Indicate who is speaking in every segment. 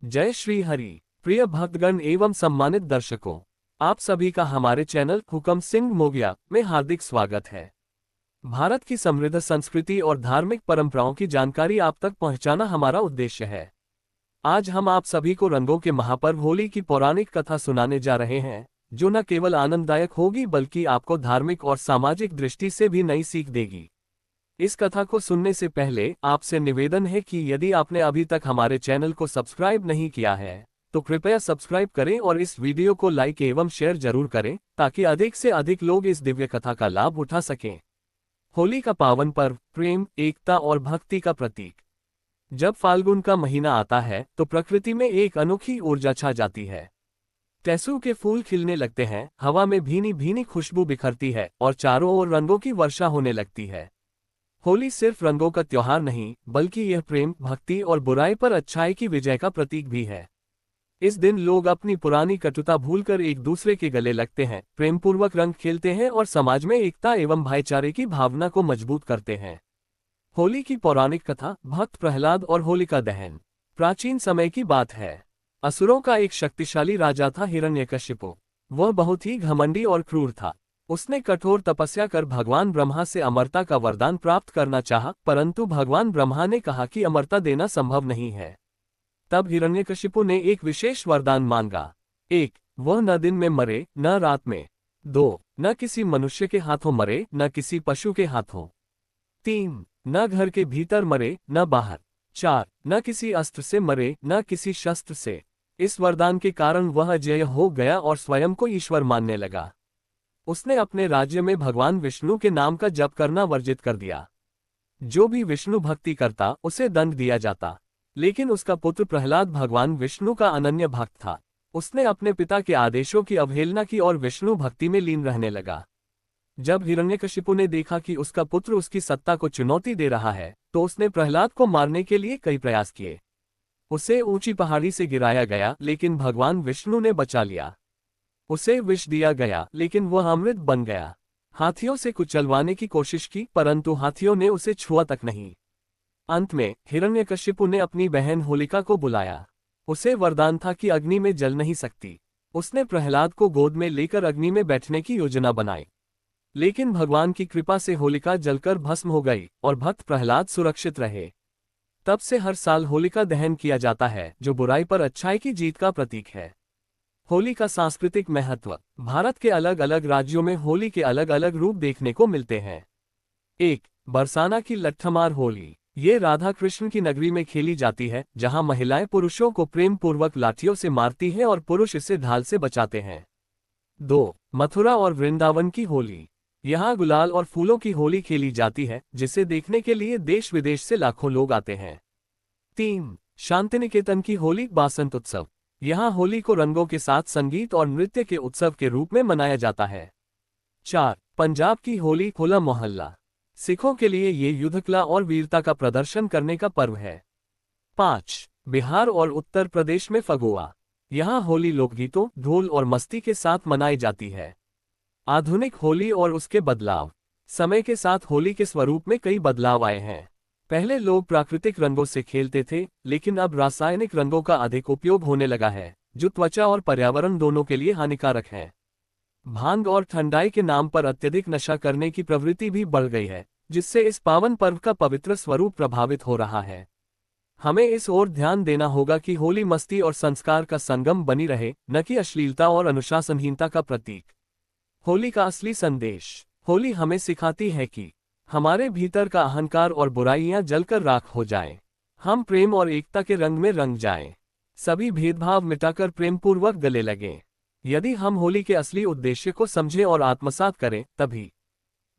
Speaker 1: जय श्री हरि। प्रिय भक्तगण एवं सम्मानित दर्शकों, आप सभी का हमारे चैनल हुकम सिंह मोगिया में हार्दिक स्वागत है। भारत की समृद्ध संस्कृति और धार्मिक परंपराओं की जानकारी आप तक पहुंचाना हमारा उद्देश्य है। आज हम आप सभी को रंगों के महापर्व होली की पौराणिक कथा सुनाने जा रहे हैं, जो न केवल आनंददायक होगी बल्कि आपको धार्मिक और सामाजिक दृष्टि से भी नई सीख देगी। इस कथा को सुनने से पहले आपसे निवेदन है कि यदि आपने अभी तक हमारे चैनल को सब्सक्राइब नहीं किया है तो कृपया सब्सक्राइब करें और इस वीडियो को लाइक एवं शेयर जरूर करें ताकि अधिक से अधिक लोग इस दिव्य कथा का लाभ उठा सकें। होली का पावन पर्व प्रेम, एकता और भक्ति का प्रतीक। जब फाल्गुन का महीना आता है तो प्रकृति में एक अनोखी ऊर्जा छा जाती है। टेसू के फूल खिलने लगते हैं, हवा में भीनी भीनी खुशबू बिखरती है और चारों ओर रंगों की वर्षा होने लगती है। होली सिर्फ रंगों का त्योहार नहीं, बल्कि यह प्रेम, भक्ति और बुराई पर अच्छाई की विजय का प्रतीक भी है। इस दिन लोग अपनी पुरानी कटुता भूलकर एक दूसरे के गले लगते हैं, प्रेमपूर्वक रंग खेलते हैं और समाज में एकता एवं भाईचारे की भावना को मजबूत करते हैं। होली की पौराणिक कथा भक्त प्रहलाद और होलिका दहन। प्राचीन समय की बात है। असुरों का एक शक्तिशाली राजा था हिरण्यकशिपु। वह बहुत ही घमंडी और क्रूर था। उसने कठोर तपस्या कर भगवान ब्रह्मा से अमरता का वरदान प्राप्त करना चाहा, परंतु भगवान ब्रह्मा ने कहा कि अमरता देना संभव नहीं है। तब हिरण्यकशिपु ने एक विशेष वरदान मांगा। 1. वह न दिन में मरे न रात में। 2. न किसी मनुष्य के हाथों मरे न किसी पशु के हाथों। 3. न घर के भीतर मरे न बाहर। 4. न किसी अस्त्र से मरे न किसी शस्त्र से। इस वरदान के कारण वह अजेय हो गया और स्वयं को ईश्वर मानने लगा। उसने अपने राज्य में भगवान विष्णु के नाम का जप करना वर्जित कर दिया। जो भी विष्णु भक्ति करता उसे दंड दिया जाता। लेकिन उसका पुत्र प्रहलाद भगवान विष्णु का अनन्य भक्त था। उसने अपने पिता के आदेशों की अवहेलना की और विष्णु भक्ति में लीन रहने लगा। जब हिरण्यकशिपु ने देखा कि उसका पुत्र उसकी सत्ता को चुनौती दे रहा है तो उसने प्रहलाद को मारने के लिए कई प्रयास किए। उसे ऊंची पहाड़ी से गिराया गया, लेकिन भगवान विष्णु ने बचा लिया। उसे विष दिया गया, लेकिन वह अमृत बन गया। हाथियों से कुचलवाने की कोशिश की, परंतु हाथियों ने उसे छुआ तक नहीं। अंत में हिरण्यकशिपु ने अपनी बहन होलिका को बुलाया। उसे वरदान था कि अग्नि में जल नहीं सकती। उसने प्रहलाद को गोद में लेकर अग्नि में बैठने की योजना बनाई, लेकिन भगवान की कृपा से होलिका जलकर भस्म हो गई और भक्त प्रहलाद सुरक्षित रहे। तब से हर साल होलिका दहन किया जाता है, जो बुराई पर अच्छाई की जीत का प्रतीक है। होली का सांस्कृतिक महत्व। भारत के अलग अलग राज्यों में होली के अलग अलग रूप देखने को मिलते हैं। 1. बरसाना की लट्ठमार होली। ये राधा कृष्ण की नगरी में खेली जाती है, जहां महिलाएं पुरुषों को प्रेम पूर्वक लाठियों से मारती हैं और पुरुष इसे ढाल से बचाते हैं। 2. मथुरा और वृंदावन की होली। यहाँ गुलाल और फूलों की होली खेली जाती है, जिसे देखने के लिए देश विदेश से लाखों लोग आते हैं। 3. शांतिनिकेतन की होली बासंत उत्सव। यहाँ होली को रंगों के साथ संगीत और नृत्य के उत्सव के रूप में मनाया जाता है। 4. पंजाब की होली होला मोहल्ला। सिखों के लिए ये युद्धकला और वीरता का प्रदर्शन करने का पर्व है। 5. बिहार और उत्तर प्रदेश में फगुआ। यहाँ होली लोकगीतों, ढोल और मस्ती के साथ मनाई जाती है। आधुनिक होली और उसके बदलाव। समय के साथ होली के स्वरूप में कई बदलाव आए हैं। पहले लोग प्राकृतिक रंगों से खेलते थे, लेकिन अब रासायनिक रंगों का अधिक उपयोग होने लगा है, जो त्वचा और पर्यावरण दोनों के लिए हानिकारक है। भांग और ठंडाई के नाम पर अत्यधिक नशा करने की प्रवृत्ति भी बढ़ गई है, जिससे इस पावन पर्व का पवित्र स्वरूप प्रभावित हो रहा है। हमें इस ओर ध्यान देना होगा कि होली मस्ती और संस्कार का संगम बनी रहे, न कि अश्लीलता और अनुशासनहीनता का प्रतीक। होली का असली संदेश। होली हमें सिखाती है कि हमारे भीतर का अहंकार और बुराइयां जलकर राख हो जाएं। हम प्रेम और एकता के रंग में रंग जाएं। सभी भेदभाव मिटाकर प्रेमपूर्वक गले लगें। यदि हम होली के असली उद्देश्य को समझें और आत्मसात करें, तभी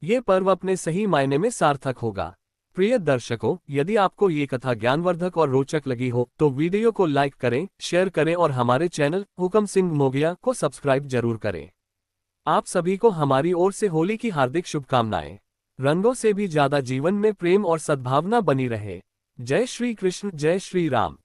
Speaker 1: ये पर्व अपने सही मायने में सार्थक होगा। प्रिय दर्शकों, यदि आपको ये कथा ज्ञानवर्धक और रोचक लगी हो तो वीडियो को लाइक करें, शेयर करें और हमारे चैनल हुकम सिंह मोगिया को सब्सक्राइब जरूर करें। आप सभी को हमारी ओर से होली की हार्दिक शुभकामनाएं। रंगों से भी ज्यादा जीवन में प्रेम और सद्भावना बनी रहे। जय श्री कृष्ण, जय श्री राम।